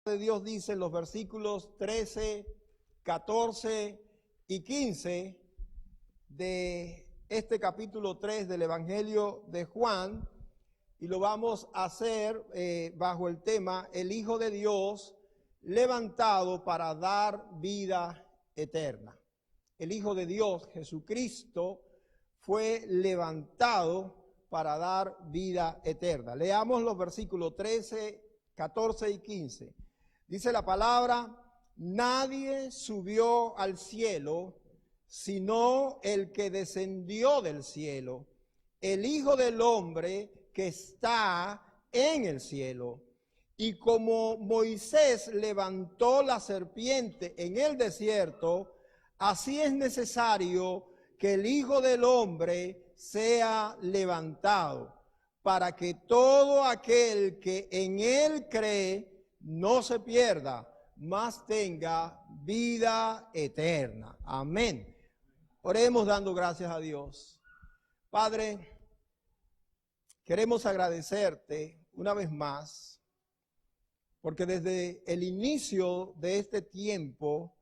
de Dios dice en los versículos 13, 14 y 15 de este capítulo 3 del Evangelio de Juan, y lo vamos a hacer bajo el tema el Hijo de Dios levantado para dar vida eterna. El Hijo de Dios, Jesucristo, fue levantado para dar vida eterna. Leamos los versículos 13, 14 y 15. Dice la palabra: nadie subió al cielo sino el que descendió del cielo, el Hijo del Hombre que está en el cielo. Y como Moisés levantó la serpiente en el desierto, así es necesario que el Hijo del Hombre sea levantado, para que todo aquel que en él cree no se pierda, mas tenga vida eterna. Amén. Oremos dando gracias a Dios. Padre, queremos agradecerte una vez más, porque desde el inicio de este tiempo,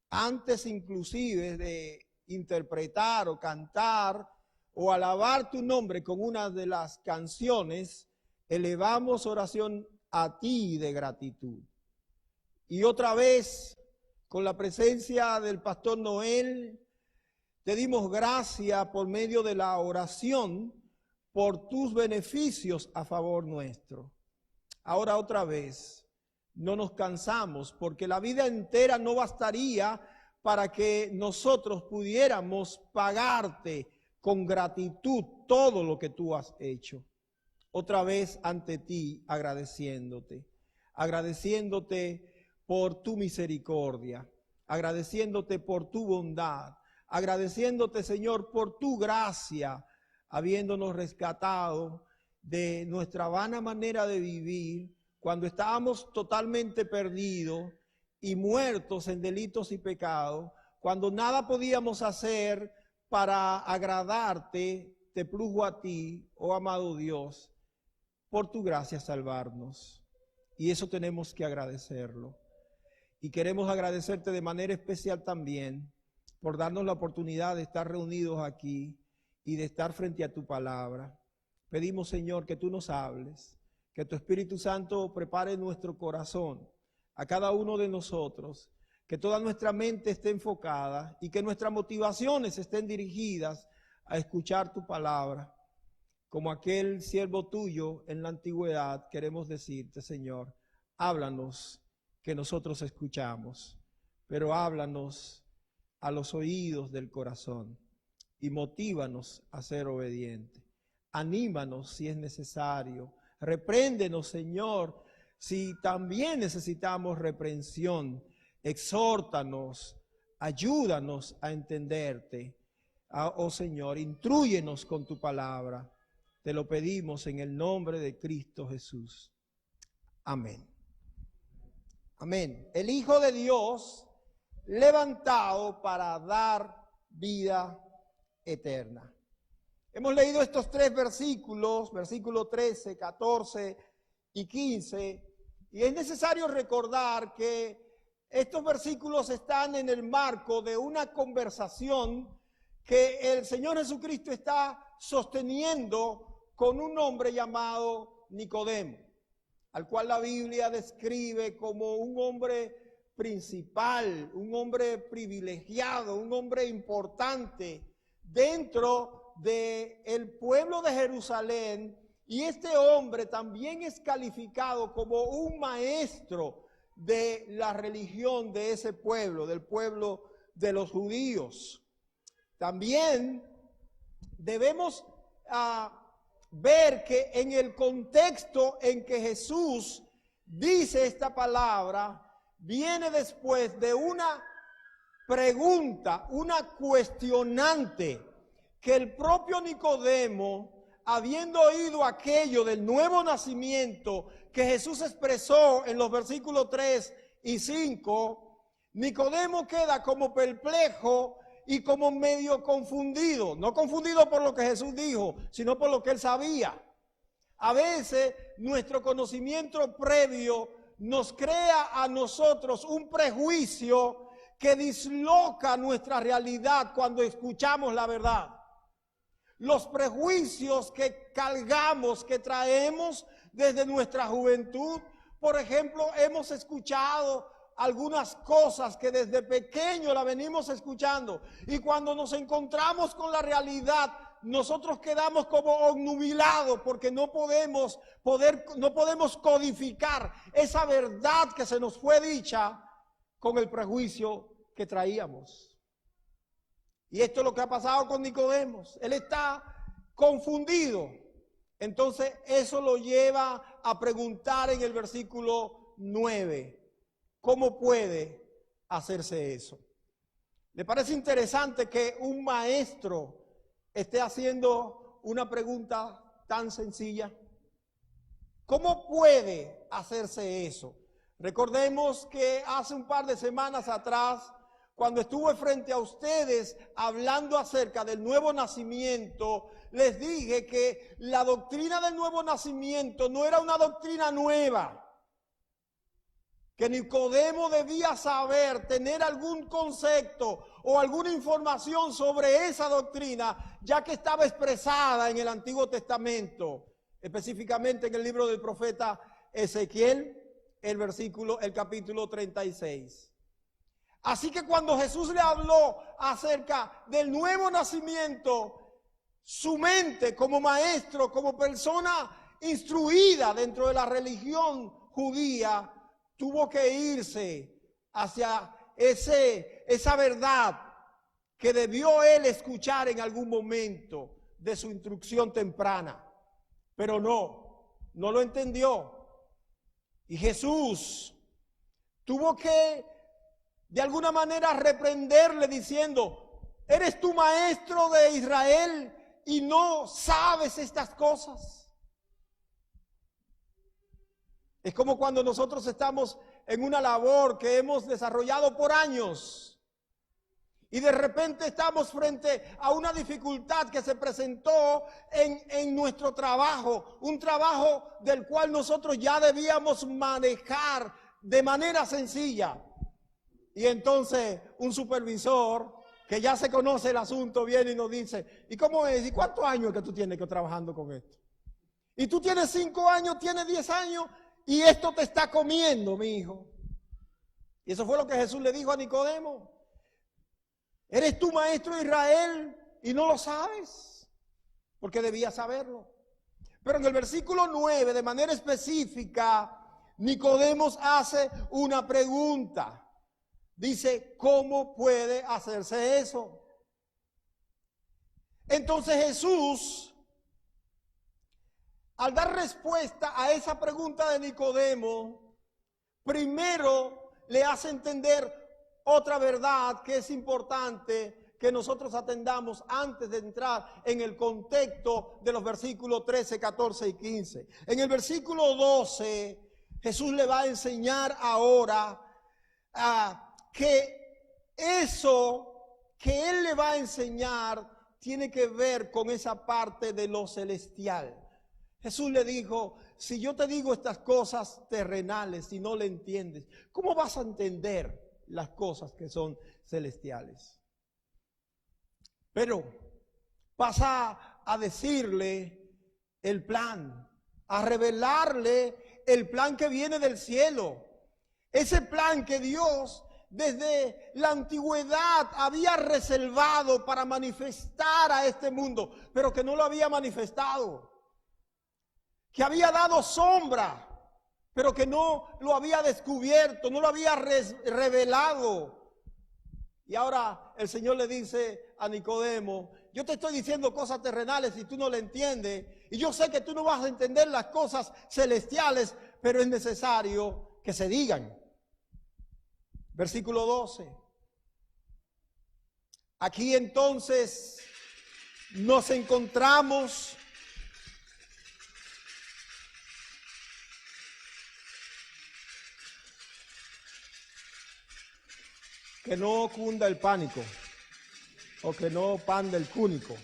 antes inclusive de interpretar o cantar o alabar tu nombre con una de las canciones, elevamos oración a ti de gratitud. Y otra vez, con la presencia del pastor Noel, te dimos gracias por medio de la oración por tus beneficios a favor nuestro. Ahora otra vez, no nos cansamos, porque la vida entera no bastaría para que nosotros pudiéramos pagarte con gratitud todo lo que tú has hecho. Otra vez ante ti agradeciéndote por tu misericordia, agradeciéndote por tu bondad, agradeciéndote, Señor, por tu gracia, habiéndonos rescatado de nuestra vana manera de vivir, cuando estábamos totalmente perdidos y muertos en delitos y pecados, cuando nada podíamos hacer para agradarte, te plugo a ti, oh amado Dios, por tu gracia salvarnos. Y eso tenemos que agradecerlo. Y queremos agradecerte de manera especial también por darnos la oportunidad de estar reunidos aquí y de estar frente a tu palabra. Pedimos, Señor, que tú nos hables, que tu Espíritu Santo prepare nuestro corazón a cada uno de nosotros, que toda nuestra mente esté enfocada y que nuestras motivaciones estén dirigidas a escuchar tu palabra. Como aquel siervo tuyo en la antigüedad, queremos decirte, Señor, háblanos, que nosotros escuchamos, pero háblanos a los oídos del corazón y motívanos a ser obedientes. Anímanos si es necesario, repréndenos, Señor, si también necesitamos reprensión. Exhórtanos, ayúdanos a entenderte. Oh Señor, intrúyenos con tu palabra. Te lo pedimos en el nombre de Cristo Jesús. Amén. Amén. El Hijo de Dios levantado para dar vida eterna. Hemos leído estos tres versículos, versículos 13, 14 y 15, y es necesario recordar que estos versículos están en el marco de una conversación que el Señor Jesucristo está sosteniendo con un hombre llamado Nicodemo, al cual la Biblia describe como un hombre principal, un hombre privilegiado, un hombre importante dentro del pueblo de Jerusalén, y este hombre también es calificado como un maestro de la religión de ese pueblo, del pueblo de los judíos. También debemos ver que en el contexto en que Jesús dice esta palabra, viene después de una pregunta, una cuestionante, que el propio Nicodemo, habiendo oído aquello del nuevo nacimiento que Jesús expresó en los versículos 3 y 5, Nicodemo queda como perplejo y como medio confundido, no confundido por lo que Jesús dijo, sino por lo que él sabía. A veces nuestro conocimiento previo nos crea a nosotros un prejuicio que disloca nuestra realidad cuando escuchamos la verdad. Los prejuicios que cargamos, que traemos desde nuestra juventud. Por ejemplo, hemos escuchado algunas cosas que desde pequeño la venimos escuchando, y cuando nos encontramos con la realidad, nosotros quedamos como obnubilados porque no podemos codificar esa verdad que se nos fue dicha con el prejuicio que traíamos. Y esto es lo que ha pasado con Nicodemo. Él está confundido. Entonces eso lo lleva a preguntar en el versículo 9, ¿cómo puede hacerse eso? ¿Le parece interesante que un maestro esté haciendo una pregunta tan sencilla? ¿Cómo puede hacerse eso? Recordemos que hace un par de semanas atrás, cuando estuve frente a ustedes hablando acerca del nuevo nacimiento, les dije que la doctrina del nuevo nacimiento no era una doctrina nueva, que Nicodemo debía saber, tener algún concepto o alguna información sobre esa doctrina, ya que estaba expresada en el Antiguo Testamento, específicamente en el libro del profeta Ezequiel, el capítulo 36. Así que cuando Jesús le habló acerca del nuevo nacimiento, su mente como maestro, como persona instruida dentro de la religión judía, tuvo que irse hacia esa verdad que debió él escuchar en algún momento de su instrucción temprana. Pero no lo entendió. Y Jesús tuvo que de alguna manera reprenderle diciendo, ¿eres tú maestro de Israel y no sabes estas cosas? Es como cuando nosotros estamos en una labor que hemos desarrollado por años y de repente estamos frente a una dificultad que se presentó en nuestro trabajo, un trabajo del cual nosotros ya debíamos manejar de manera sencilla. Y entonces un supervisor que ya se conoce el asunto viene y nos dice, ¿y cómo es? ¿Y cuántos años es que tú tienes que trabajando con esto? Y tú tienes 5 años, tienes 10 años y esto te está comiendo, mi hijo. Y eso fue lo que Jesús le dijo a Nicodemo. ¿Eres tú maestro de Israel y no lo sabes? Porque debías saberlo. Pero en el versículo 9, de manera específica, Nicodemo hace una pregunta. Dice, ¿cómo puede hacerse eso? Entonces Jesús, al dar respuesta a esa pregunta de Nicodemo, primero le hace entender otra verdad que es importante que nosotros atendamos antes de entrar en el contexto de los versículos 13, 14 y 15. En el versículo 12, Jesús le va a enseñar ahora que eso que Él le va a enseñar tiene que ver con esa parte de lo celestial. Jesús le dijo, si yo te digo estas cosas terrenales y no le entiendes, ¿cómo vas a entender las cosas que son celestiales? Pero pasa a decirle el plan, a revelarle el plan que viene del cielo. Ese plan que Dios desde la antigüedad había reservado para manifestar a este mundo, pero que no lo había manifestado. Que había dado sombra, pero que no lo había descubierto, no lo había revelado. Y ahora el Señor le dice a Nicodemo, yo te estoy diciendo cosas terrenales y tú no le entiendes, y yo sé que tú no vas a entender las cosas celestiales, pero es necesario que se digan. Versículo 12. Aquí entonces nos encontramos que no cunda el pánico o que no panda el cúnico.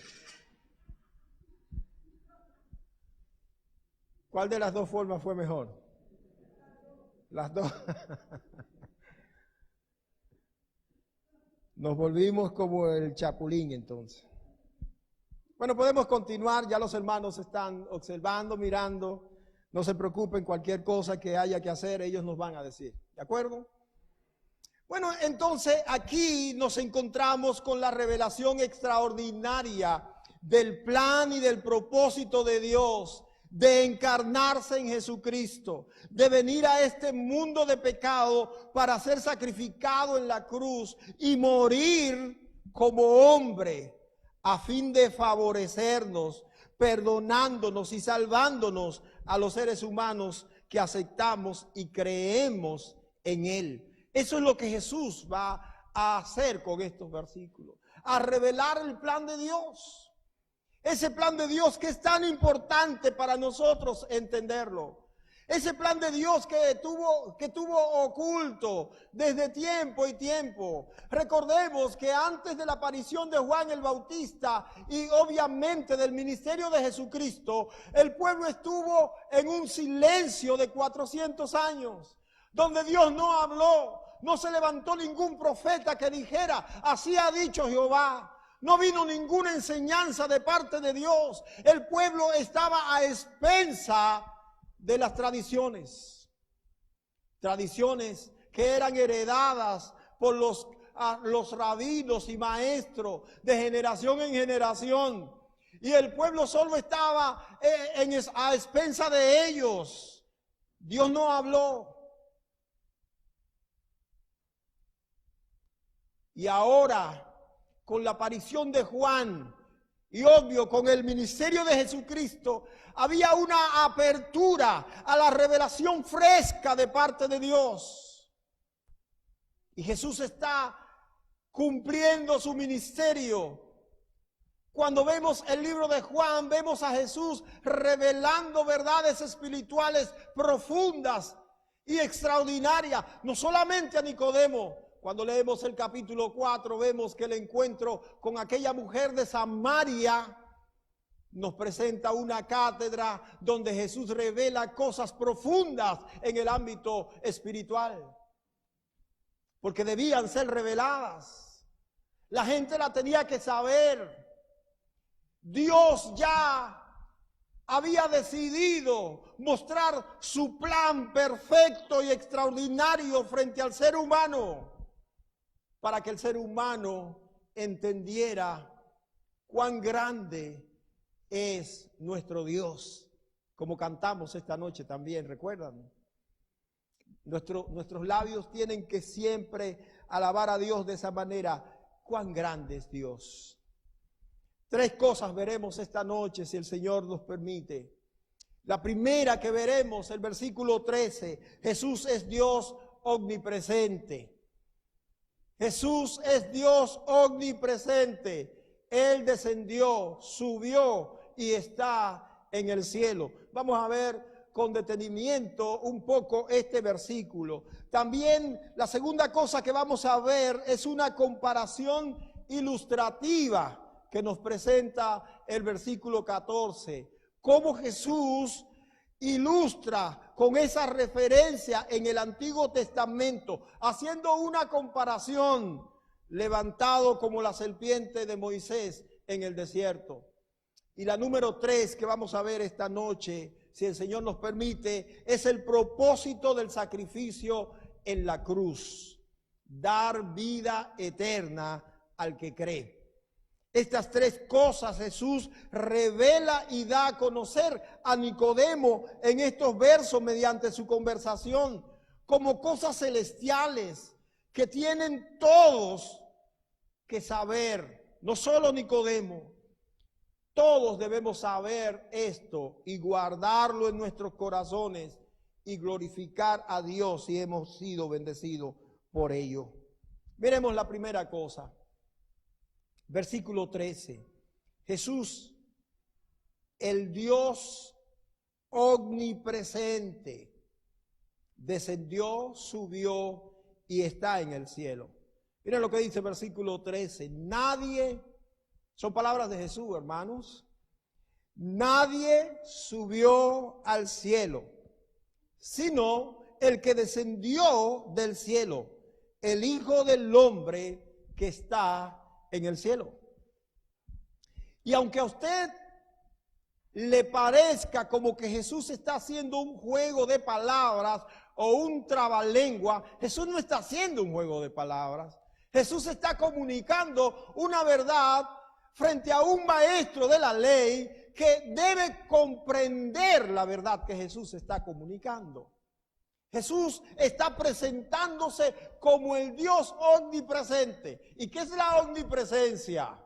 ¿Cuál de las dos formas fue mejor? Las dos. Nos volvimos como el Chapulín entonces. Bueno, podemos continuar, ya los hermanos están observando, mirando. No se preocupen, cualquier cosa que haya que hacer, ellos nos van a decir. ¿De acuerdo? Bueno, entonces aquí nos encontramos con la revelación extraordinaria del plan y del propósito de Dios de encarnarse en Jesucristo, de venir a este mundo de pecado para ser sacrificado en la cruz y morir como hombre a fin de favorecernos, perdonándonos y salvándonos a los seres humanos que aceptamos y creemos en Él. Eso es lo que Jesús va a hacer con estos versículos, a revelar el plan de Dios. Ese plan de Dios que es tan importante para nosotros entenderlo. Ese plan de Dios que tuvo oculto desde tiempo y tiempo. Recordemos que antes de la aparición de Juan el Bautista y obviamente del ministerio de Jesucristo, el pueblo estuvo en un silencio de 400 años, donde Dios no habló, no se levantó ningún profeta que dijera, así ha dicho Jehová. No vino ninguna enseñanza de parte de Dios. El pueblo estaba a expensa de las tradiciones que eran heredadas por los rabinos y maestros de generación en generación. Y el pueblo solo estaba a expensa de ellos. Dios no habló. Y ahora, con la aparición de Juan y obvio con el ministerio de Jesucristo, había una apertura a la revelación fresca de parte de Dios. Y Jesús está cumpliendo su ministerio. Cuando vemos el libro de Juan, vemos a Jesús revelando verdades espirituales profundas y extraordinarias, no solamente a Nicodemo. Cuando leemos el capítulo 4, vemos que el encuentro con aquella mujer de Samaria nos presenta una cátedra donde Jesús revela cosas profundas en el ámbito espiritual, porque debían ser reveladas. La gente la tenía que saber. Dios ya había decidido mostrar su plan perfecto y extraordinario frente al ser humano, para que el ser humano entendiera cuán grande es nuestro Dios, como cantamos esta noche también, ¿recuerdan? Nuestros labios tienen que siempre alabar a Dios de esa manera. Cuán grande es Dios. 3 cosas veremos esta noche, si el Señor nos permite. La primera que veremos, el versículo 13, Jesús es Dios omnipresente. Jesús es Dios omnipresente. Él descendió, subió y está en el cielo. Vamos a ver con detenimiento un poco este versículo. También la segunda cosa que vamos a ver es una comparación ilustrativa que nos presenta el versículo 14. Cómo Jesús ilustra con esa referencia en el Antiguo Testamento, haciendo una comparación, levantado como la serpiente de Moisés en el desierto. Y la número 3 que vamos a ver esta noche, si el Señor nos permite, es el propósito del sacrificio en la cruz: dar vida eterna al que cree. Estas 3 cosas Jesús revela y da a conocer a Nicodemo en estos versos mediante su conversación, como cosas celestiales que tienen todos que saber, no solo Nicodemo. Todos debemos saber esto y guardarlo en nuestros corazones y glorificar a Dios si hemos sido bendecidos por ello. Miremos la primera cosa. Versículo 13. Jesús, el Dios omnipresente, descendió, subió y está en el cielo. Miren lo que dice el versículo 13. Nadie, son palabras de Jesús, hermanos, nadie subió al cielo, sino el que descendió del cielo, el Hijo del Hombre que está en el cielo. Y aunque a usted le parezca como que Jesús está haciendo un juego de palabras o un trabalengua, Jesús no está haciendo un juego de palabras. Jesús está comunicando una verdad frente a un maestro de la ley que debe comprender la verdad que Jesús está comunicando. Jesús está presentándose como el Dios omnipresente. ¿Y qué es la omnipresencia?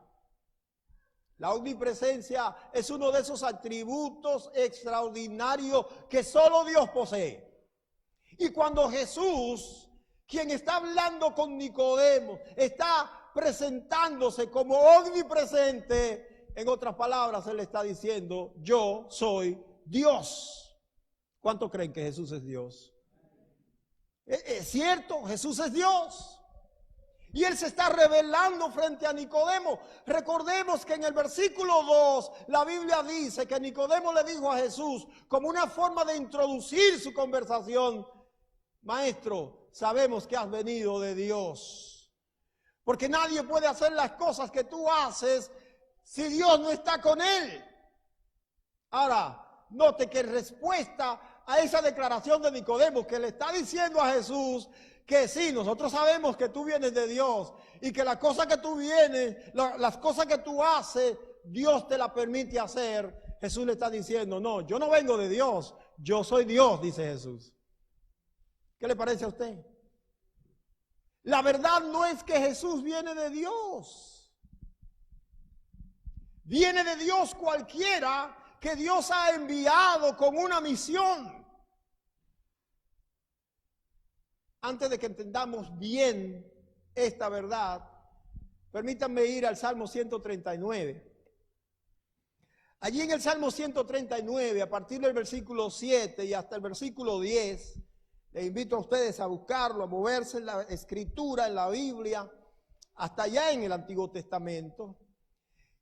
La omnipresencia es uno de esos atributos extraordinarios que solo Dios posee. Y cuando Jesús, quien está hablando con Nicodemo, está presentándose como omnipresente, en otras palabras, Él está diciendo, yo soy Dios. ¿Cuántos creen que Jesús es Dios? Es cierto, Jesús es Dios. Y Él se está revelando frente a Nicodemo. Recordemos que en el versículo 2, la Biblia dice que Nicodemo le dijo a Jesús, como una forma de introducir su conversación, Maestro, sabemos que has venido de Dios. Porque nadie puede hacer las cosas que tú haces si Dios no está con él. Ahora, note que en respuesta a esa declaración de Nicodemo, que le está diciendo a Jesús que sí, nosotros sabemos que tú vienes de Dios y que las cosas que tú vienes, las cosas que tú haces, Dios te las permite hacer. Jesús le está diciendo, no, yo no vengo de Dios, yo soy Dios, dice Jesús. ¿Qué le parece a usted? La verdad no es que Jesús viene de Dios. Viene de Dios cualquiera que Dios ha enviado con una misión. Antes de que entendamos bien esta verdad, permítanme ir al Salmo 139. Allí en el Salmo 139, a partir del versículo 7 y hasta el versículo 10, les invito a ustedes a buscarlo, a moverse en la Escritura, en la Biblia, hasta allá en el Antiguo Testamento.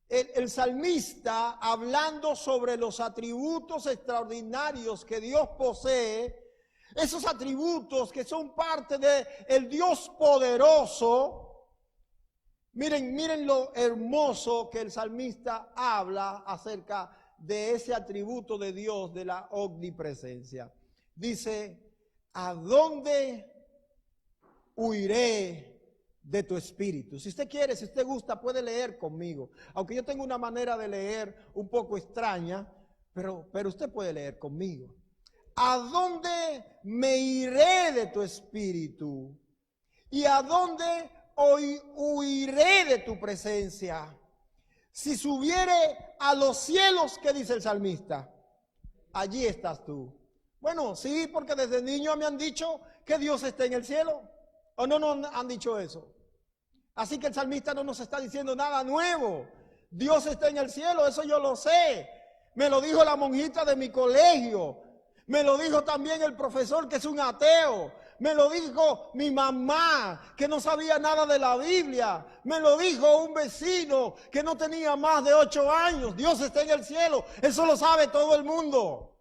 El salmista, hablando sobre los atributos extraordinarios que Dios posee, esos atributos que son parte del Dios poderoso, miren lo hermoso que el salmista habla acerca de ese atributo de Dios, de la omnipresencia. Dice, ¿a dónde huiré de tu espíritu? Si usted quiere, si usted gusta, puede leer conmigo. Aunque yo tengo una manera de leer un poco extraña, pero usted puede leer conmigo. ¿A dónde me iré de tu espíritu? ¿Y a dónde huiré de tu presencia? Si subiere a los cielos, ¿qué dice el salmista? Allí estás tú. Bueno, sí, porque desde niño me han dicho que Dios está en el cielo. ¿O no nos han dicho eso? Así que el salmista no nos está diciendo nada nuevo. Dios está en el cielo, eso yo lo sé. Me lo dijo la monjita de mi colegio. Me lo dijo también el profesor que es un ateo. Me lo dijo mi mamá que no sabía nada de la Biblia. Me lo dijo un vecino que no tenía más de 8 años. Dios está en el cielo. Eso lo sabe todo el mundo.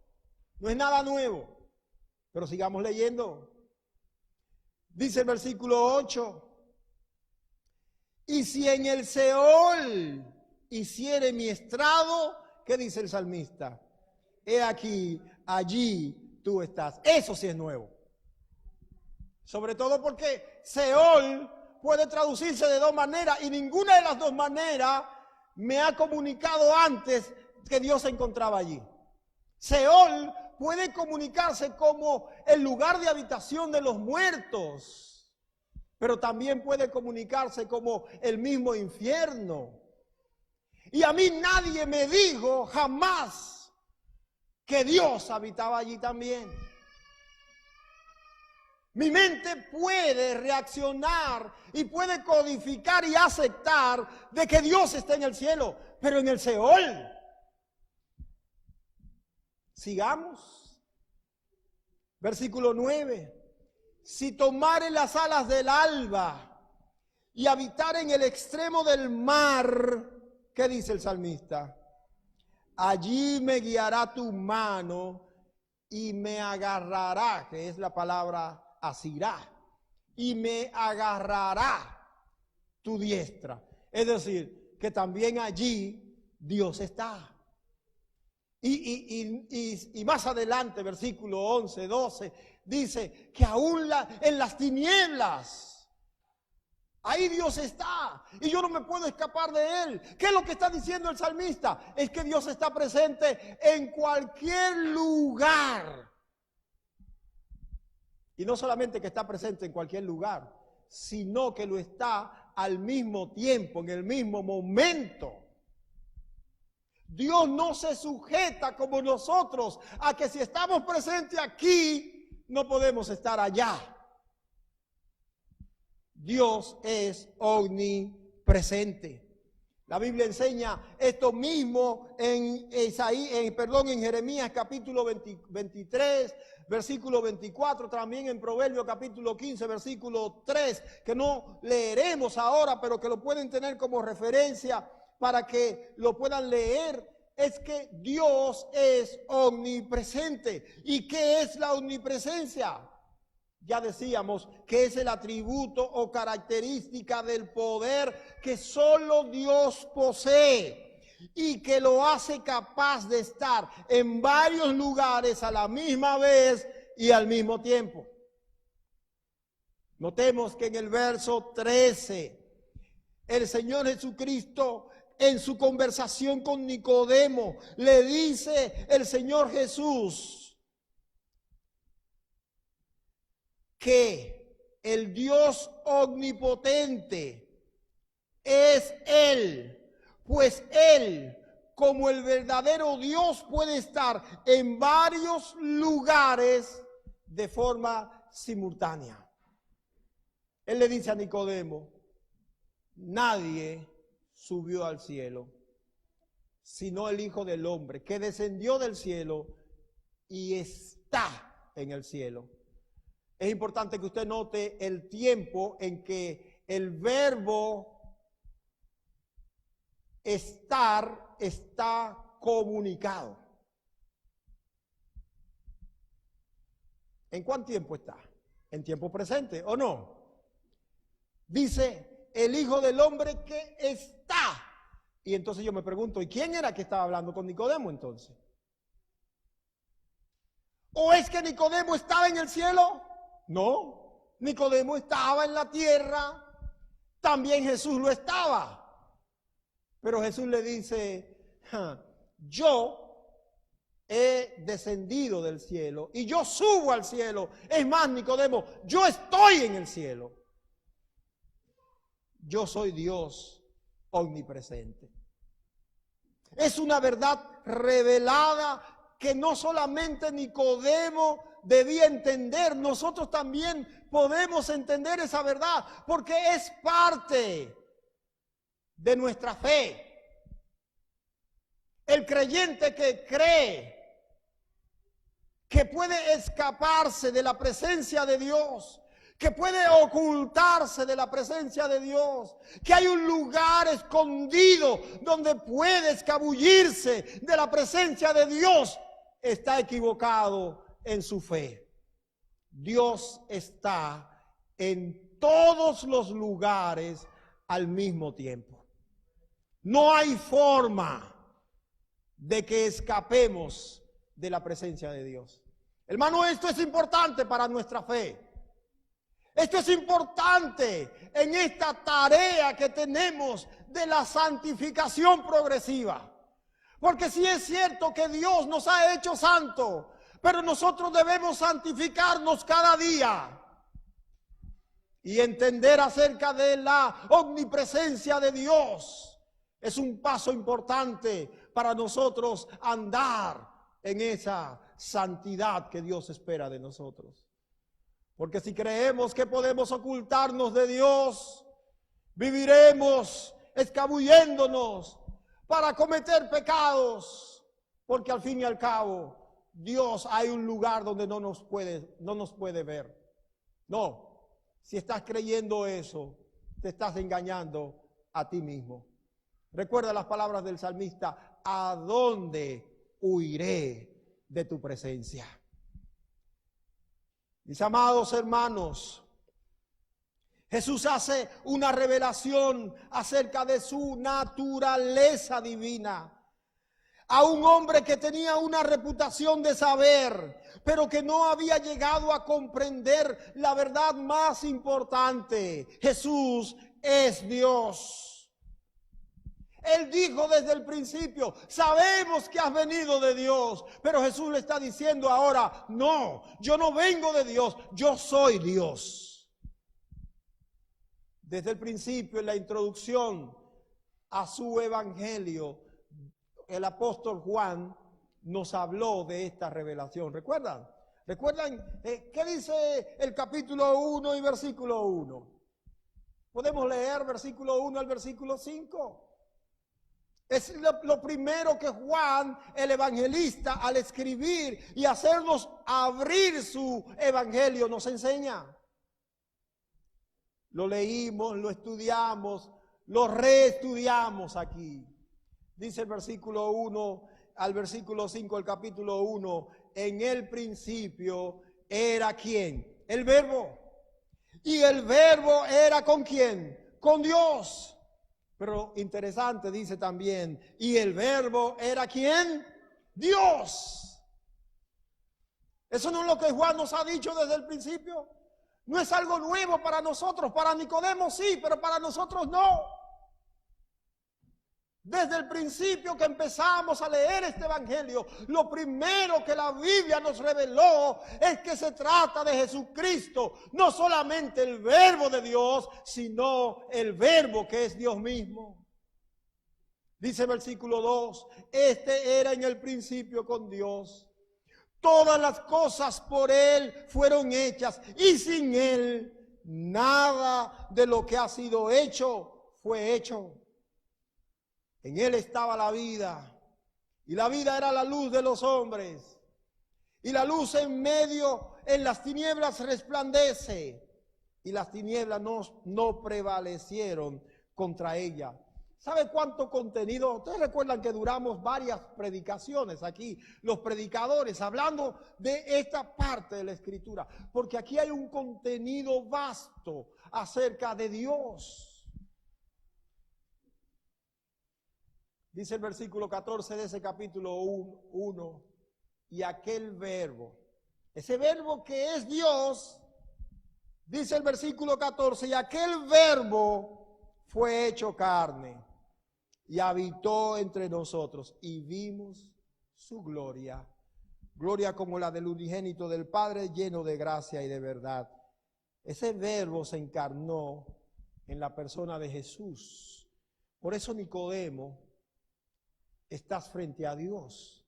No es nada nuevo. Pero sigamos leyendo. Dice el versículo 8. Y si en el Seol hiciere mi estrado, ¿qué dice el salmista? He aquí, allí tú estás. Eso sí es nuevo. Sobre todo porque Seol puede traducirse de 2 maneras y ninguna de las 2 maneras me ha comunicado antes que Dios se encontraba allí. Seol puede comunicarse como el lugar de habitación de los muertos, pero también puede comunicarse como el mismo infierno. Y a mí nadie me dijo jamás que Dios habitaba allí también. Mi mente puede reaccionar y puede codificar y aceptar de que Dios está en el cielo, pero en el Seol. Sigamos. Versículo 9. Si tomare las alas del alba y habitar en el extremo del mar, ¿qué dice el salmista? Allí me guiará tu mano y me agarrará, que es la palabra asirá, y me agarrará tu diestra. Es decir, que también allí Dios está. Y más adelante, versículo 11, 12, dice que aún en las tinieblas, ahí Dios está y yo no me puedo escapar de Él. ¿Qué es lo que está diciendo el salmista? Es que Dios está presente en cualquier lugar. Y no solamente que está presente en cualquier lugar, sino que lo está al mismo tiempo, en el mismo momento. Dios no se sujeta como nosotros a que si estamos presentes aquí, no podemos estar allá. Dios es omnipresente. La Biblia enseña esto mismo en Jeremías capítulo 23, versículo 24, también en Proverbios capítulo 15, versículo 3, que no leeremos ahora, pero que lo pueden tener como referencia para que lo puedan leer. Es que Dios es omnipresente. ¿Y qué es la omnipresencia? Ya decíamos que es el atributo o característica del poder que solo Dios posee y que lo hace capaz de estar en varios lugares a la misma vez y al mismo tiempo. Notemos que en el verso 13, el Señor Jesucristo, en su conversación con Nicodemo, le dice el Señor Jesús que el Dios omnipotente es Él, pues Él, como el verdadero Dios, puede estar en varios lugares de forma simultánea. Él le dice a Nicodemo: nadie subió al cielo, sino el Hijo del Hombre, que descendió del cielo y está en el cielo. Es importante que usted note el tiempo en que el verbo estar está comunicado. ¿En cuánto tiempo está? ¿En tiempo presente o no? Dice el Hijo del Hombre que está. Y entonces yo me pregunto, ¿y quién era que estaba hablando con Nicodemo entonces? ¿O es que Nicodemo estaba en el cielo? No, Nicodemo estaba en la tierra, también Jesús lo estaba. Pero Jesús le dice: yo he descendido del cielo y yo subo al cielo. Es más, Nicodemo, yo estoy en el cielo. Yo soy Dios omnipresente. Es una verdad revelada que no solamente Nicodemo debía entender, nosotros también podemos entender esa verdad, porque es parte de nuestra fe. El creyente que cree que puede escaparse de la presencia de Dios, que puede ocultarse de la presencia de Dios, que hay un lugar escondido donde puede escabullirse de la presencia de Dios, está equivocado en su fe. Dios está en todos los lugares al mismo tiempo. No hay forma de que escapemos de la presencia de Dios. Hermano, esto es importante para nuestra fe. Esto es importante en esta tarea que tenemos de la santificación progresiva. Porque sí es cierto que Dios nos ha hecho santos, pero nosotros debemos santificarnos cada día y entender acerca de la omnipresencia de Dios. Es un paso importante para nosotros andar en esa santidad que Dios espera de nosotros. Porque si creemos que podemos ocultarnos de Dios, viviremos escabulléndonos para cometer pecados, porque al fin y al cabo Dios, hay un lugar donde no nos puede ver. No, si estás creyendo eso, te estás engañando a ti mismo. Recuerda las palabras del salmista: ¿a dónde huiré de tu presencia? Mis amados hermanos, Jesús hace una revelación acerca de su naturaleza divina a un hombre que tenía una reputación de saber, pero que no había llegado a comprender la verdad más importante. Jesús es Dios. Él dijo desde el principio, sabemos que has venido de Dios, pero Jesús le está diciendo ahora, no, yo no vengo de Dios, yo soy Dios. Desde el principio, en la introducción a su evangelio, el apóstol Juan nos habló de esta revelación. ¿Recuerdan? ¿Recuerdan qué dice el capítulo 1 y versículo 1? Podemos leer versículo 1 al versículo 5. Es lo primero que Juan, el evangelista, al escribir y hacernos abrir su evangelio, nos enseña. Lo leímos, lo estudiamos, lo reestudiamos aquí. Dice el versículo 1 al versículo 5, el capítulo 1, en el principio era ¿quién? El Verbo. Y el Verbo era ¿con quién? Con Dios. Pero interesante, dice también, y el Verbo era ¿quién? Dios. Eso no es lo que Juan nos ha dicho desde el principio. No es algo nuevo para nosotros, para Nicodemo sí, pero para nosotros no. Desde el principio que empezamos a leer este evangelio, lo primero que la Biblia nos reveló es que se trata de Jesucristo, no solamente el Verbo de Dios, sino el Verbo que es Dios mismo. Dice el versículo 2, este era en el principio con Dios. Todas las cosas por Él fueron hechas y sin Él nada de lo que ha sido hecho fue hecho. En Él estaba la vida, y la vida era la luz de los hombres. Y la luz en las tinieblas resplandece, y las tinieblas no prevalecieron contra ella. ¿Sabe cuánto contenido? Ustedes recuerdan que duramos varias predicaciones aquí, los predicadores, hablando de esta parte de la Escritura, porque aquí hay un contenido vasto acerca de Dios. Dice el versículo 14 de ese capítulo 1, y aquel verbo, ese verbo que es Dios, dice el versículo 14, y aquel verbo fue hecho carne y habitó entre nosotros y vimos su gloria, gloria como la del unigénito del Padre, lleno de gracia y de verdad. Ese verbo se encarnó en la persona de Jesús. Por eso Nicodemo, estás frente a Dios,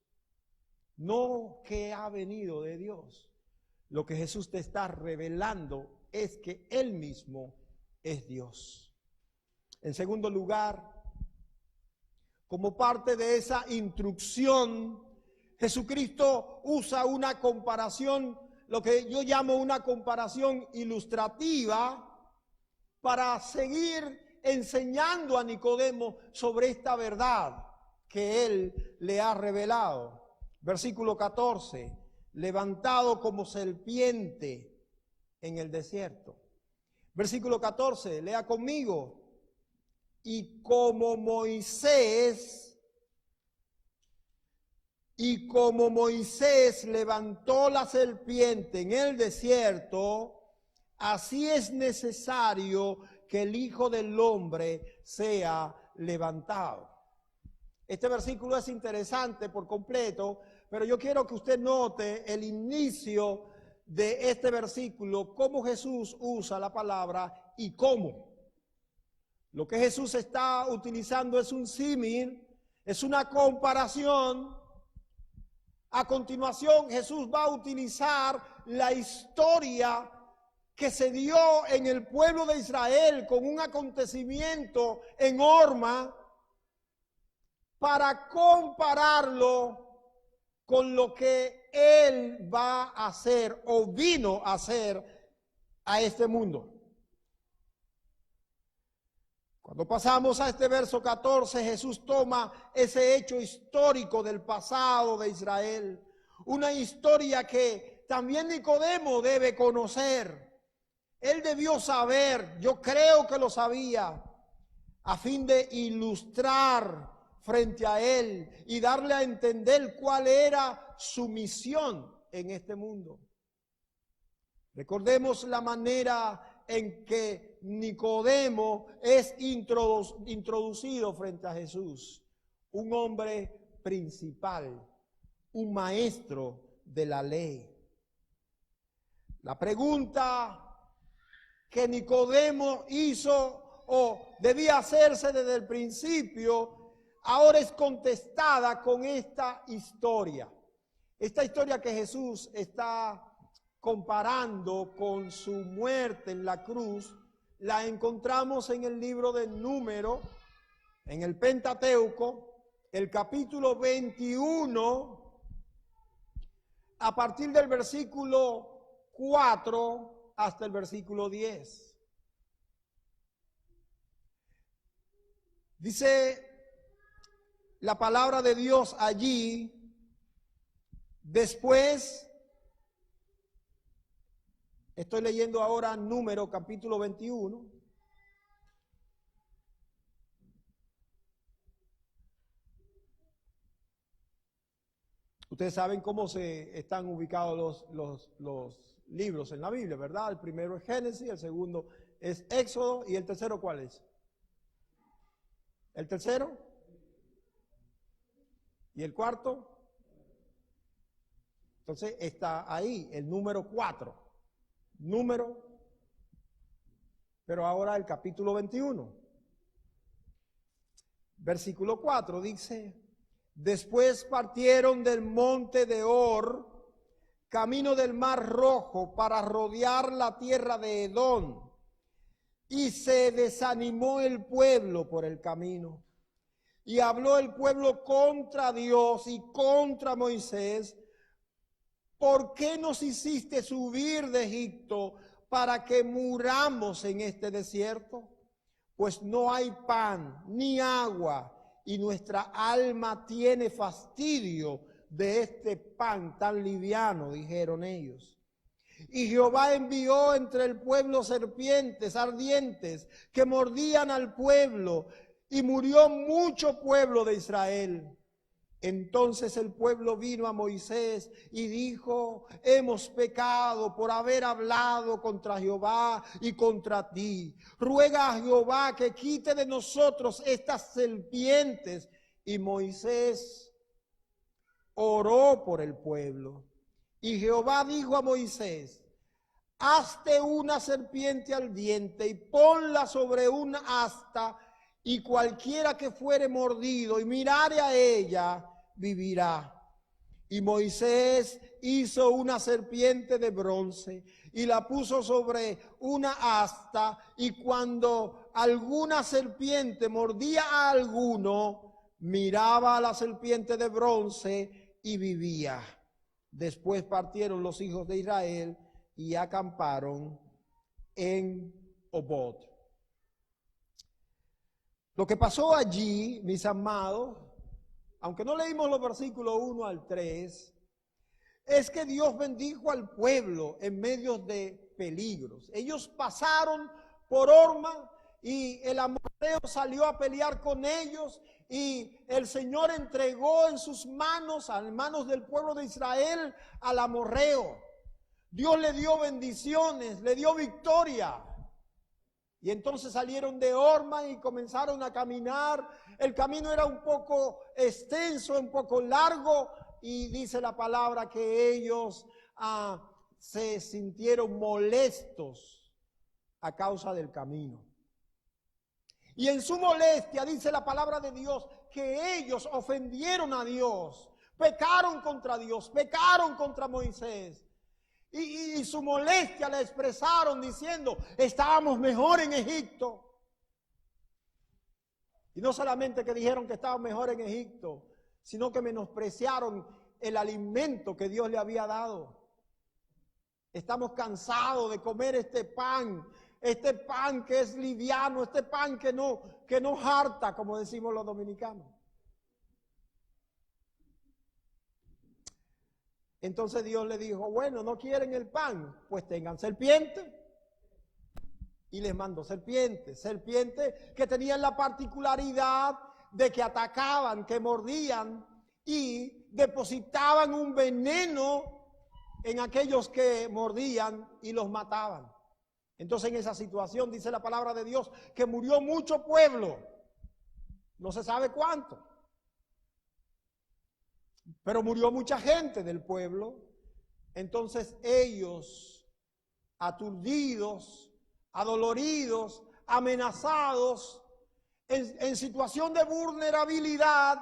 no que ha venido de Dios. Lo que Jesús te está revelando es que Él mismo es Dios. En segundo lugar, como parte de esa instrucción, Jesucristo usa una comparación, lo que yo llamo una comparación ilustrativa, para seguir enseñando a Nicodemo sobre esta verdad que Él le ha revelado. Versículo 14, levantado como serpiente en el desierto. Versículo 14, lea conmigo. Y como Moisés levantó la serpiente en el desierto, así es necesario que el Hijo del Hombre sea levantado. Este versículo es interesante por completo, pero yo quiero que usted note el inicio de este versículo, cómo Jesús usa la palabra y cómo. Lo que Jesús está utilizando es un símil, es una comparación. A continuación, Jesús va a utilizar la historia que se dio en el pueblo de Israel con un acontecimiento en Horma, para compararlo con lo que Él va a hacer o vino a hacer a este mundo. Cuando pasamos a este verso 14, Jesús toma ese hecho histórico del pasado de Israel, una historia que también Nicodemo debe conocer. Él debió saber, yo creo que lo sabía, a fin de ilustrar frente a él y darle a entender cuál era su misión en este mundo. Recordemos la manera en que Nicodemo es introducido frente a Jesús. Un hombre principal, un maestro de la ley. La pregunta que Nicodemo hizo o debía hacerse desde el principio, ahora es contestada con esta historia. Esta historia que Jesús está comparando con su muerte en la cruz, la encontramos en el libro de Números, en el Pentateuco, el capítulo 21, a partir del versículo 4 hasta el versículo 10. Dice la palabra de Dios allí, después, estoy leyendo ahora Número capítulo 21. Ustedes saben cómo se están ubicados los libros en la Biblia, ¿verdad? El primero es Génesis, el segundo es Éxodo y el tercero, ¿cuál es? ¿El tercero? ¿Y el cuarto? Entonces está ahí el número 4. Pero ahora el capítulo 21. Versículo 4 dice: después partieron del monte de Hor, camino del mar Rojo, para rodear la tierra de Edom. Y se desanimó el pueblo por el camino. Y habló el pueblo contra Dios y contra Moisés: ¿por qué nos hiciste subir de Egipto para que muramos en este desierto? Pues no hay pan ni agua, y nuestra alma tiene fastidio de este pan tan liviano, dijeron ellos. Y Jehová envió entre el pueblo serpientes ardientes que mordían al pueblo, y murió mucho pueblo de Israel. Entonces el pueblo vino a Moisés y dijo: hemos pecado por haber hablado contra Jehová y contra ti. Ruega a Jehová que quite de nosotros estas serpientes. Y Moisés oró por el pueblo. Y Jehová dijo a Moisés: hazte una serpiente ardiente y ponla sobre una asta, y cualquiera que fuere mordido y mirare a ella, vivirá. Y Moisés hizo una serpiente de bronce y la puso sobre una asta, y cuando alguna serpiente mordía a alguno, miraba a la serpiente de bronce y vivía. Después partieron los hijos de Israel y acamparon en Obot. Lo que pasó allí, mis amados, aunque no leímos los versículos 1 al 3, es que Dios bendijo al pueblo en medio de peligros. Ellos pasaron por Orma y el amorreo salió a pelear con ellos, y el Señor entregó en sus manos, a manos del pueblo de Israel, al amorreo. Dios le dio bendiciones, le dio victoria. Y entonces salieron de Orma y comenzaron a caminar. El camino era un poco extenso, un poco largo, y dice la palabra que ellos se sintieron molestos a causa del camino. Y en su molestia, dice la palabra de Dios, que ellos ofendieron a Dios, pecaron contra Dios, pecaron contra Moisés. Y su molestia la expresaron diciendo: estábamos mejor en Egipto. Y no solamente que dijeron que estaban mejor en Egipto, sino que menospreciaron el alimento que Dios le había dado. Estamos cansados de comer este pan que es liviano, este pan que no harta, como decimos los dominicanos. Entonces Dios le dijo, bueno, ¿no quieren el pan? Pues tengan serpientes. Y les mandó serpientes. Serpientes que tenían la particularidad de que atacaban, que mordían y depositaban un veneno en aquellos que mordían y los mataban. Entonces en esa situación dice la palabra de Dios que murió mucho pueblo, no se sabe cuánto, pero murió mucha gente del pueblo. Entonces ellos, aturdidos, adoloridos, amenazados, en situación de vulnerabilidad,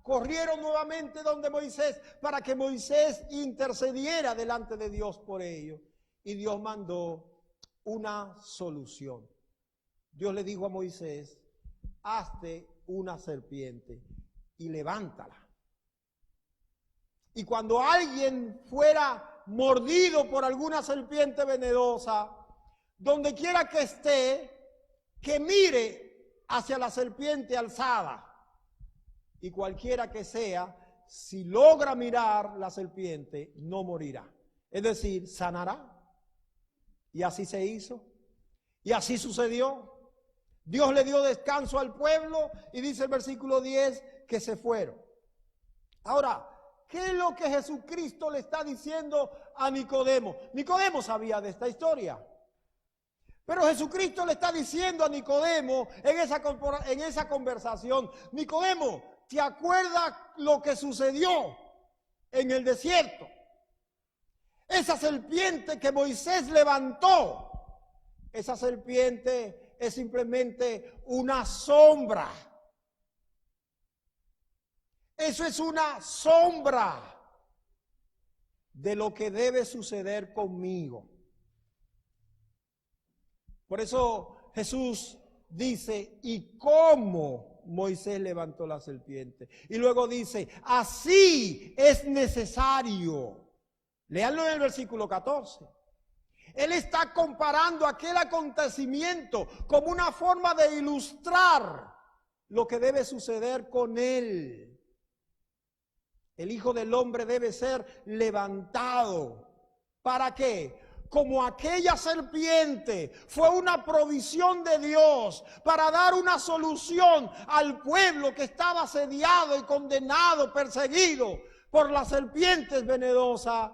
corrieron nuevamente donde Moisés para que Moisés intercediera delante de Dios por ellos. Y Dios mandó una solución. Dios le dijo a Moisés, hazte una serpiente y levántala. Y cuando alguien fuera mordido por alguna serpiente venenosa, donde quiera que esté, que mire hacia la serpiente alzada. Y cualquiera que sea, si logra mirar la serpiente, no morirá. Es decir, sanará. Y así se hizo. Y así sucedió. Dios le dio descanso al pueblo y dice el versículo 10 que se fueron. Ahora, ¿qué es lo que Jesucristo le está diciendo a Nicodemo? Nicodemo sabía de esta historia. Pero Jesucristo le está diciendo a Nicodemo en esa conversación, Nicodemo, ¿te acuerdas lo que sucedió en el desierto? Esa serpiente que Moisés levantó, esa serpiente es simplemente una sombra. Eso es una sombra de lo que debe suceder conmigo. Por eso Jesús dice, ¿y cómo Moisés levantó la serpiente? Y luego dice, así es necesario. Léanlo en el versículo 14. Él está comparando aquel acontecimiento como una forma de ilustrar lo que debe suceder con él. El Hijo del Hombre debe ser levantado. ¿Para qué? Como aquella serpiente fue una provisión de Dios para dar una solución al pueblo que estaba asediado y condenado, perseguido por las serpientes venenosas,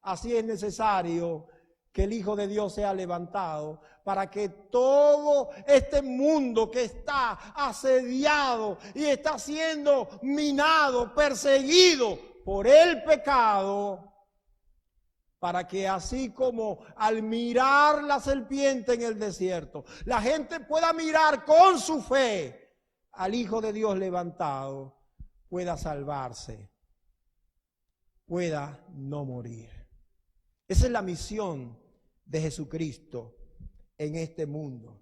así es necesario que el Hijo de Dios sea levantado para que todo este mundo que está asediado y está siendo minado, perseguido por el pecado, para que así como al mirar la serpiente en el desierto, la gente pueda mirar con su fe al Hijo de Dios levantado, pueda salvarse, pueda no morir. Esa es la misión de Jesucristo en este mundo.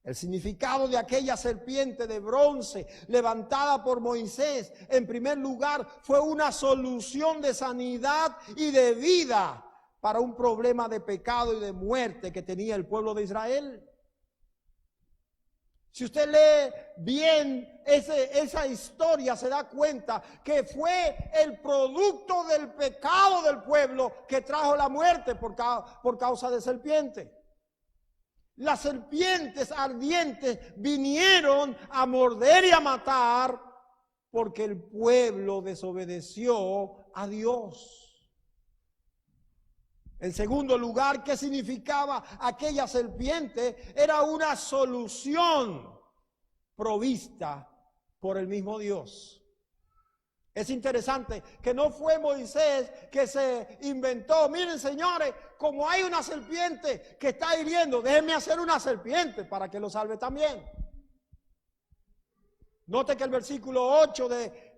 El significado de aquella serpiente de bronce levantada por Moisés, en primer lugar, fue una solución de sanidad y de vida para un problema de pecado y de muerte que tenía el pueblo de Israel. Si usted lee bien esa historia, se da cuenta que fue el producto del pecado del pueblo que trajo la muerte por causa de serpiente. Las serpientes ardientes vinieron a morder y a matar porque el pueblo desobedeció a Dios. En segundo lugar, ¿qué significaba aquella serpiente? Era una solución provista por el mismo Dios. Es interesante que no fue Moisés que se inventó. Miren, señores, como hay una serpiente que está hiriendo, déjenme hacer una serpiente para que lo salve también. Note que el versículo 8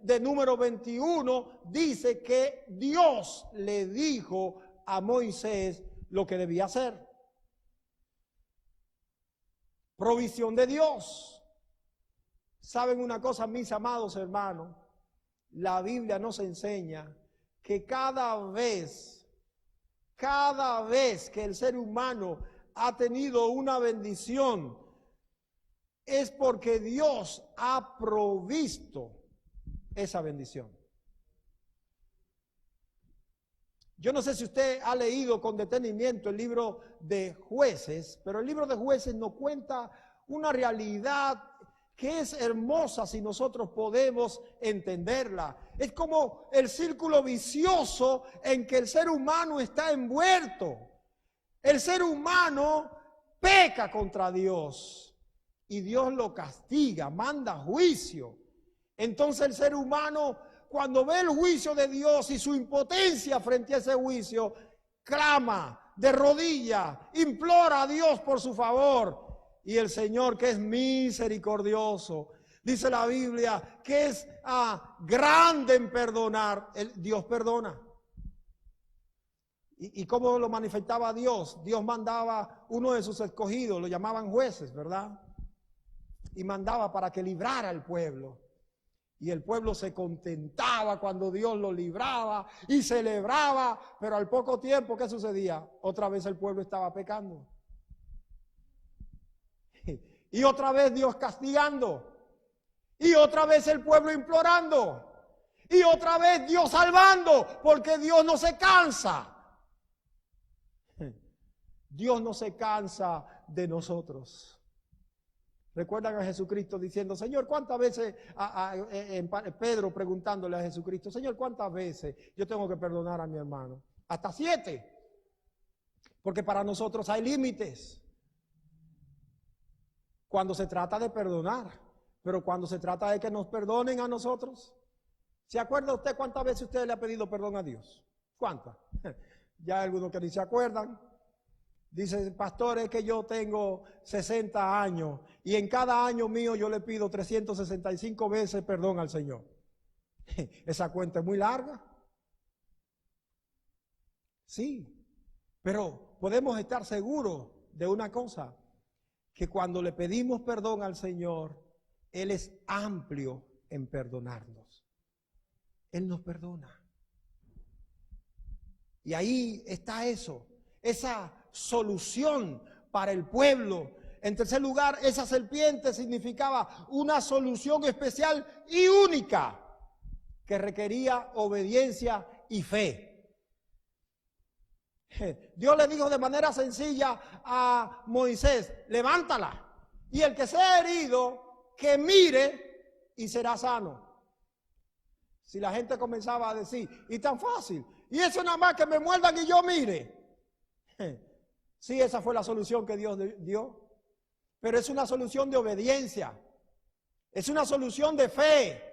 de número 21 dice que Dios le dijo a Moisés lo que debía hacer. Provisión de Dios. ¿Saben una cosa, mis amados hermanos? La Biblia nos enseña que cada vez que el ser humano ha tenido una bendición, es porque Dios ha provisto esa bendición. Yo no sé si usted ha leído con detenimiento el libro de Jueces, pero el libro de Jueces nos cuenta una realidad que es hermosa si nosotros podemos entenderla. Es como el círculo vicioso en que el ser humano está envuelto. El ser humano peca contra Dios y Dios lo castiga, manda juicio. Entonces el ser humano, cuando ve el juicio de Dios y su impotencia frente a ese juicio, clama de rodillas, implora a Dios por su favor. Y el Señor, que es misericordioso, dice la Biblia, que es grande en perdonar, Dios perdona. ¿Y cómo lo manifestaba Dios? Dios mandaba uno de sus escogidos, lo llamaban jueces, ¿verdad? Y mandaba para que librara al pueblo. Y el pueblo se contentaba cuando Dios lo libraba y celebraba, pero al poco tiempo, ¿qué sucedía? Otra vez el pueblo estaba pecando. Y otra vez Dios castigando. Y otra vez el pueblo implorando. Y otra vez Dios salvando, porque Dios no se cansa. Dios no se cansa de nosotros. Recuerdan a Jesucristo diciendo, Señor, ¿cuántas veces? Pedro preguntándole a Jesucristo, Señor, ¿cuántas veces yo tengo que perdonar a mi hermano? Hasta 7. Porque para nosotros hay límites cuando se trata de perdonar, pero cuando se trata de que nos perdonen a nosotros, ¿se acuerda usted cuántas veces usted le ha pedido perdón a Dios? ¿Cuántas? Ya hay algunos que ni se acuerdan. Dice, pastor, es que yo tengo 60 años y en cada año mío yo le pido 365 veces perdón al Señor. Esa cuenta es muy larga. Sí, pero podemos estar seguros de una cosa, que cuando le pedimos perdón al Señor, Él es amplio en perdonarnos. Él nos perdona. Y ahí está eso, esa solución para el pueblo. En tercer lugar, esa serpiente significaba una solución especial y única que requería obediencia y fe. Dios le dijo de manera sencilla a Moisés, levántala, y el que sea herido, que mire y será sano. Si la gente comenzaba a decir, y tan fácil, y eso nada más que me muerdan y yo mire. Sí, esa fue la solución que Dios dio, pero es una solución de obediencia, es una solución de fe.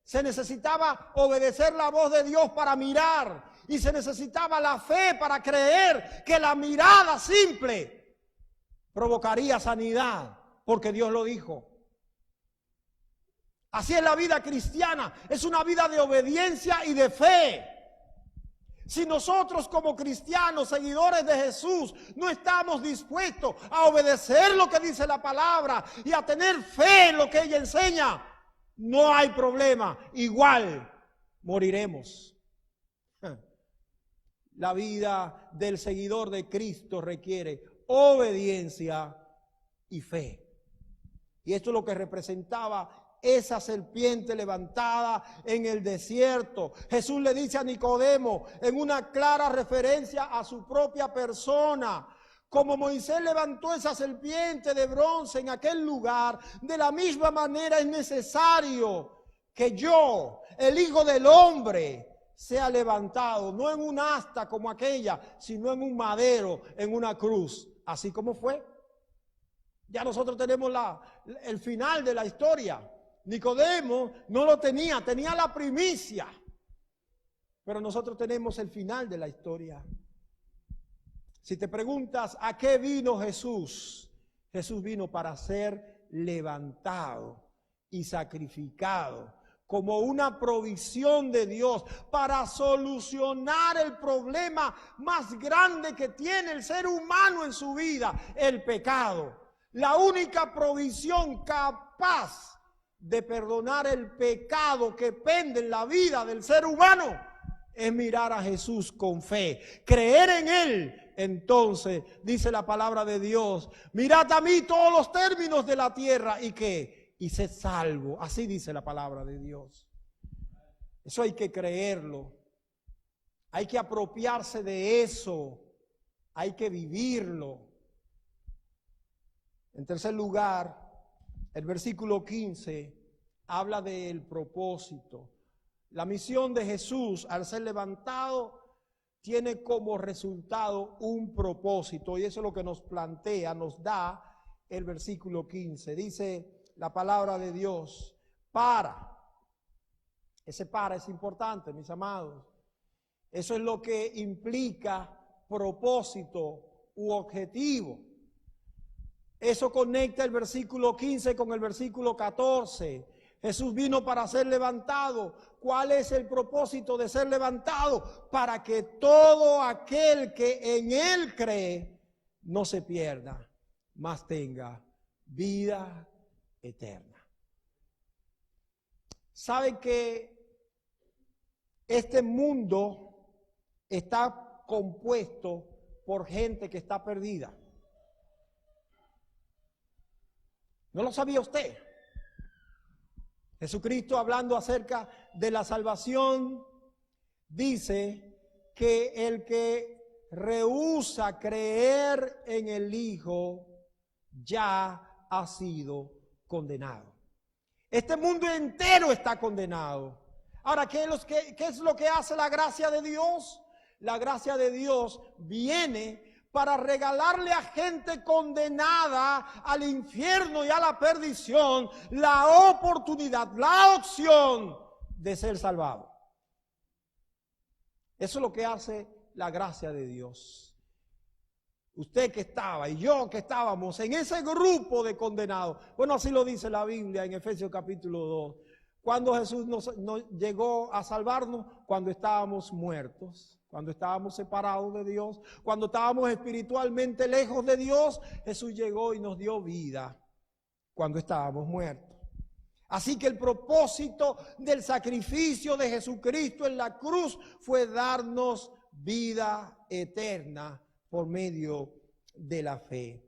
Se necesitaba obedecer la voz de Dios para mirar, y se necesitaba la fe para creer que la mirada simple provocaría sanidad, porque Dios lo dijo. Así es la vida cristiana, es una vida de obediencia y de fe. Si nosotros como cristianos, seguidores de Jesús, no estamos dispuestos a obedecer lo que dice la palabra y a tener fe en lo que ella enseña, no hay problema, igual moriremos. La vida del seguidor de Cristo requiere obediencia y fe. Y esto es lo que representaba esa serpiente levantada en el desierto. Jesús le dice a Nicodemo en una clara referencia a su propia persona: como Moisés levantó esa serpiente de bronce en aquel lugar, de la misma manera es necesario que yo, el Hijo del Hombre, sea levantado, no en un asta como aquella, sino en un madero, en una cruz, así como fue. Ya nosotros tenemos el final de la historia. Nicodemo no lo tenía, tenía la primicia, pero nosotros tenemos el final de la historia. Si te preguntas a qué vino Jesús, Jesús vino para ser levantado y sacrificado como una provisión de Dios para solucionar el problema más grande que tiene el ser humano en su vida, el pecado. La única provisión capaz de perdonar el pecado que pende en la vida del ser humano es mirar a Jesús con fe, creer en Él. Entonces dice la palabra de Dios: mirad a mí todos los términos de la tierra y sed salvo. Así dice la palabra de Dios. Eso hay que creerlo. Hay que apropiarse de eso, hay que vivirlo. En tercer lugar, el versículo 15 habla del propósito. La misión de Jesús al ser levantado tiene como resultado un propósito, y eso es lo que nos plantea, nos da el versículo 15. Dice la palabra de Dios, ese para es importante, mis amados. Eso es lo que implica propósito u objetivo. Eso conecta el versículo 15 con el versículo 14. Jesús vino para ser levantado. ¿Cuál es el propósito de ser levantado? Para que todo aquel que en Él cree no se pierda, mas tenga vida eterna. ¿Saben que este mundo está compuesto por gente que está perdida? ¿No lo sabía usted? Jesucristo, hablando acerca de la salvación, dice que el que rehúsa creer en el Hijo ya ha sido condenado. Este mundo entero está condenado. Ahora, ¿qué es lo que hace la gracia de Dios? La gracia de Dios viene para regalarle a gente condenada al infierno y a la perdición la oportunidad, la opción de ser salvado. Eso es lo que hace la gracia de Dios. Usted que estaba y yo que estábamos en ese grupo de condenados. Bueno, así lo dice la Biblia en Efesios capítulo 2. Cuando Jesús nos llegó a salvarnos, cuando estábamos muertos, cuando estábamos separados de Dios, cuando estábamos espiritualmente lejos de Dios, Jesús llegó y nos dio vida cuando estábamos muertos. Así que el propósito del sacrificio de Jesucristo en la cruz fue darnos vida eterna por medio de la fe.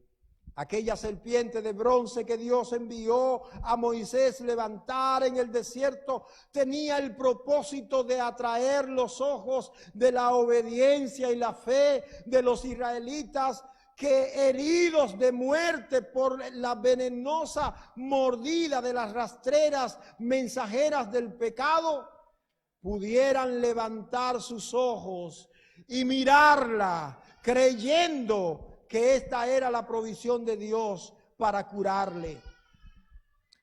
Aquella serpiente de bronce que Dios envió a Moisés levantar en el desierto tenía el propósito de atraer los ojos de la obediencia y la fe de los israelitas, que heridos de muerte por la venenosa mordida de las rastreras mensajeras del pecado, pudieran levantar sus ojos y mirarla, creyendo que esta era la provisión de Dios para curarle.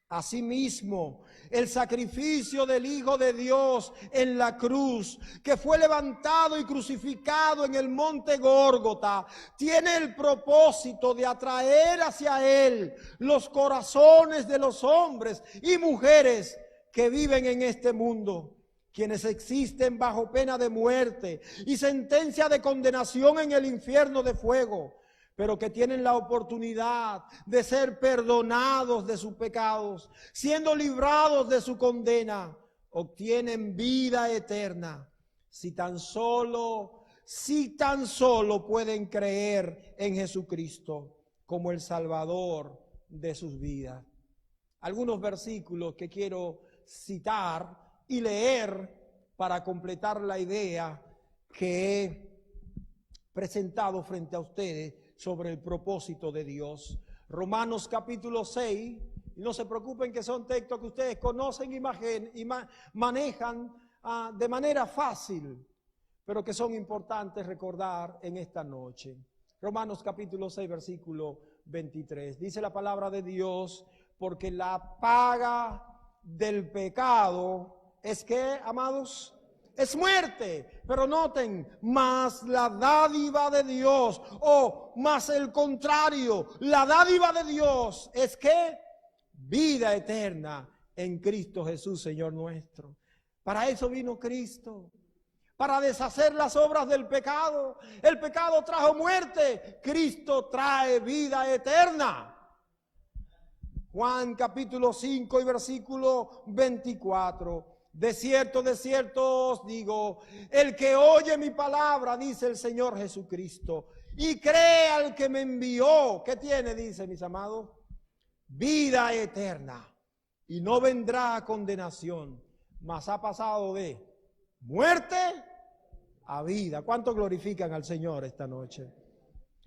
Asimismo, el sacrificio del Hijo de Dios en la cruz, que fue levantado y crucificado en el monte Gólgota, tiene el propósito de atraer hacia Él los corazones de los hombres y mujeres que viven en este mundo, quienes existen bajo pena de muerte y sentencia de condenación en el infierno de fuego, pero que tienen la oportunidad de ser perdonados de sus pecados, siendo librados de su condena, obtienen vida eterna, si tan solo pueden creer en Jesucristo como el Salvador de sus vidas. Algunos versículos que quiero citar y leer para completar la idea que he presentado frente a ustedes sobre el propósito de Dios. Romanos capítulo 6, y no se preocupen que son textos que ustedes conocen y manejan de manera fácil, pero que son importantes recordar en esta noche. Romanos capítulo 6, versículo 23. Dice la palabra de Dios, porque la paga del pecado es que, amados, es muerte. Pero noten, más la dádiva de Dios, o más el contrario, la dádiva de Dios es que vida eterna en Cristo Jesús, Señor nuestro. Para eso vino Cristo, para deshacer las obras del pecado. El pecado trajo muerte, Cristo trae vida eterna. Juan capítulo 5 y versículo 24. De cierto os digo, el que oye mi palabra, dice el Señor Jesucristo, y cree al que me envió, ¿qué tiene? Dice, mis amados, vida eterna, y no vendrá a condenación, mas ha pasado de muerte a vida. ¿Cuántos glorifican al Señor esta noche?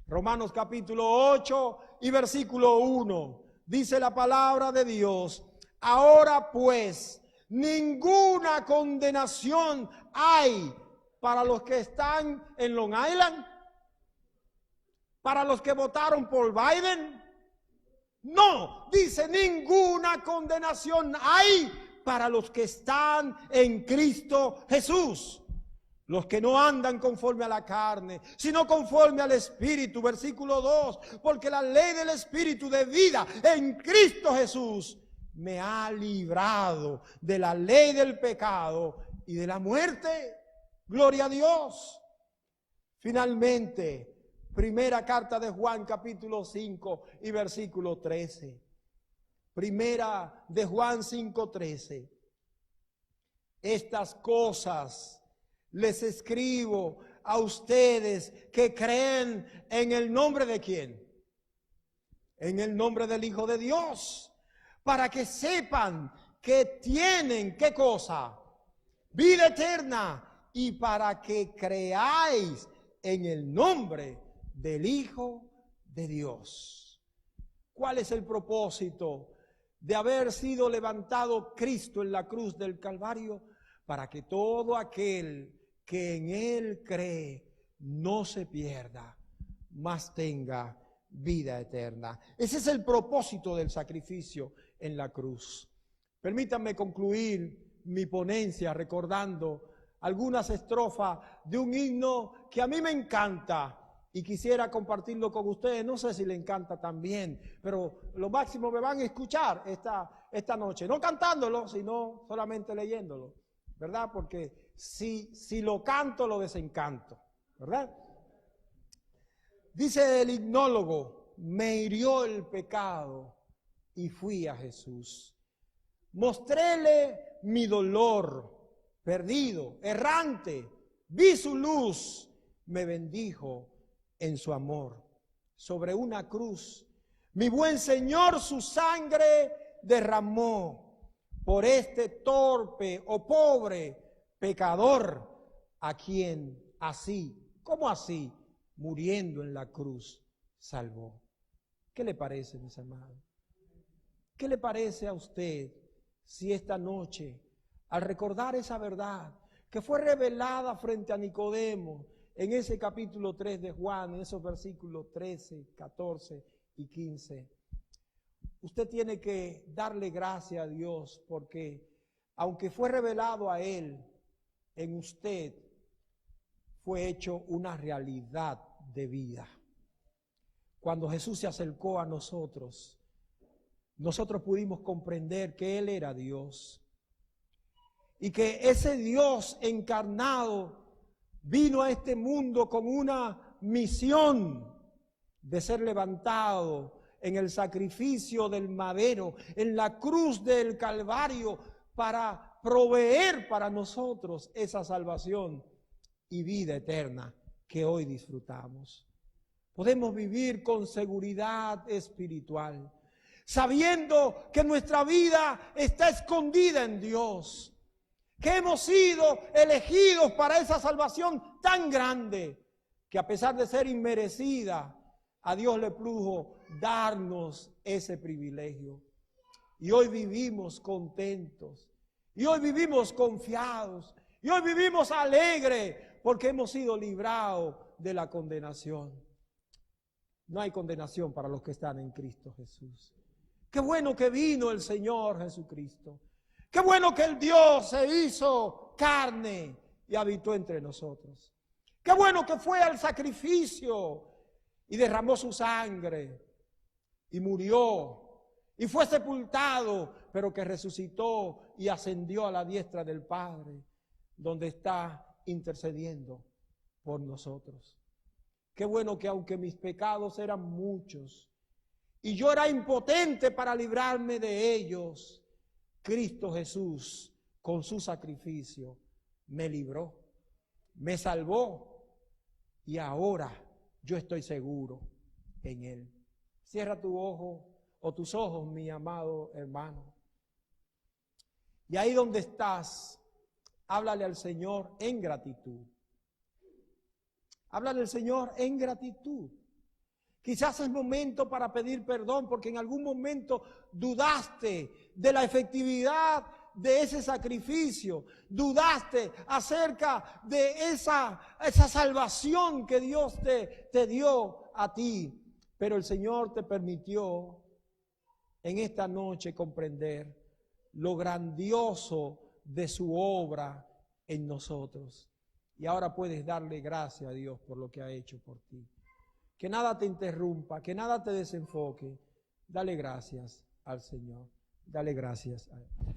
Romanos capítulo 8 y versículo 1. Dice la palabra de Dios: ahora pues, ninguna condenación hay para los que están en Long Island, para los que votaron por Biden. No, dice, ninguna condenación hay para los que están en Cristo Jesús. Los que no andan conforme a la carne, sino conforme al Espíritu. Versículo 2, porque la ley del Espíritu de vida en Cristo Jesús me ha librado de la ley del pecado y de la muerte. Gloria a Dios. Finalmente, primera carta de Juan capítulo 5 y versículo 13. Primera de Juan 5:13. Estas cosas les escribo a ustedes que creen en el nombre de ¿quién? En el nombre del Hijo de Dios, para que sepan que tienen, ¿qué cosa? Vida eterna, y para que creáis en el nombre del Hijo de Dios. ¿Cuál es el propósito de haber sido levantado Cristo en la cruz del Calvario? Para que todo aquel que en Él cree no se pierda, mas tenga vida eterna. Ese es el propósito del sacrificio en la cruz. Permítanme concluir mi ponencia recordando algunas estrofas de un himno que a mí me encanta y quisiera compartirlo con ustedes. No sé si le encanta también, pero lo máximo me van a escuchar esta noche, no cantándolo, sino solamente leyéndolo, ¿verdad? Porque si lo canto, lo desencanto, ¿verdad? Dice el himnólogo: me hirió el pecado y fui a Jesús. Mostréle mi dolor, perdido, errante, vi su luz, me bendijo en su amor. Sobre una cruz, mi buen Señor su sangre derramó por este torpe o pobre pecador, a quien así, ¿cómo así? Muriendo en la cruz, salvó. ¿Qué le parece, mis amados? ¿Qué le parece a usted si esta noche, al recordar esa verdad que fue revelada frente a Nicodemo en ese capítulo 3 de Juan, en esos versículos 13, 14 y 15, usted tiene que darle gracias a Dios porque aunque fue revelado a Él, en usted fue hecho una realidad de vida. Cuando Jesús se acercó a nosotros, nosotros pudimos comprender que Él era Dios y que ese Dios encarnado vino a este mundo con una misión de ser levantado en el sacrificio del madero, en la cruz del Calvario, para proveer para nosotros esa salvación y vida eterna que hoy disfrutamos. Podemos vivir con seguridad espiritual, sabiendo que nuestra vida está escondida en Dios, que hemos sido elegidos para esa salvación tan grande, que a pesar de ser inmerecida, a Dios le plugo darnos ese privilegio. Y hoy vivimos contentos, y hoy vivimos confiados, y hoy vivimos alegres, porque hemos sido librados de la condenación. No hay condenación para los que están en Cristo Jesús. Qué bueno que vino el Señor Jesucristo. Qué bueno que el Dios se hizo carne y habitó entre nosotros. Qué bueno que fue al sacrificio y derramó su sangre y murió y fue sepultado, pero que resucitó y ascendió a la diestra del Padre, donde está intercediendo por nosotros. Qué bueno que aunque mis pecados eran muchos y yo era impotente para librarme de ellos, Cristo Jesús, con su sacrificio, me libró, me salvó y ahora yo estoy seguro en Él. Cierra tu ojo o tus ojos, mi amado hermano. Y ahí donde estás, háblale al Señor en gratitud. Háblale al Señor en gratitud. Quizás es momento para pedir perdón porque en algún momento dudaste de la efectividad de ese sacrificio, dudaste acerca de esa salvación que Dios te dio a ti. Pero el Señor te permitió en esta noche comprender lo grandioso de su obra en nosotros. Y ahora puedes darle gracias a Dios por lo que ha hecho por ti. Que nada te interrumpa, que nada te desenfoque. Dale gracias al Señor. Dale gracias a Él.